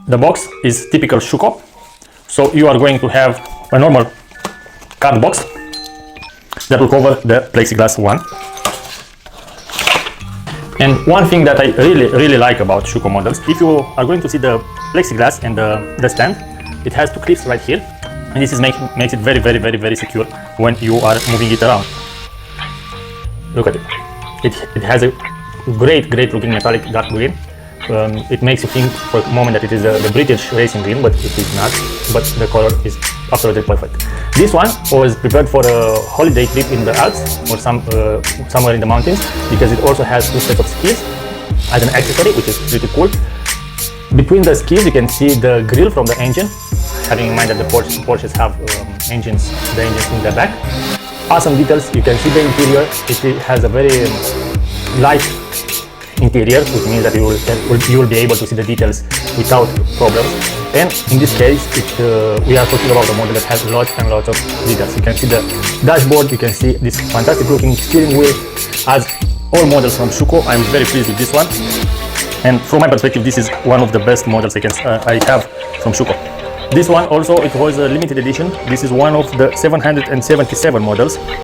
The box is typical Schuco. So you are going to have a normal card box that will cover the plexiglass one. And one thing that I really like about Schuco models, if you are going to see the plexiglass and the stand, it has two clips right here, and this makes it very secure when you are moving it around. Look at it. It has a great looking metallic dark green. It makes you think for a moment that it is the British racing green, but it is not. But the color is absolutely perfect. This one was prepared for a holiday trip in the Alps or somewhere in the mountains, because it also has two sets of skis as an accessory, which is pretty cool. Between the skis you can see the grill from the engine, having in mind that the Porsches have the engines in the back. Awesome details. You can see the interior. It has a very light interior, which means that you will be able to see the details without problems. And in this case, we are talking about a model that has lots and lots of details. You can see the dashboard, you can see this fantastic looking steering wheel. As all models from Schuco, I'm very pleased with this one. And from my perspective, this is one of the best models I have from Schuco. This one also, it was a limited edition. This is one of the 777 models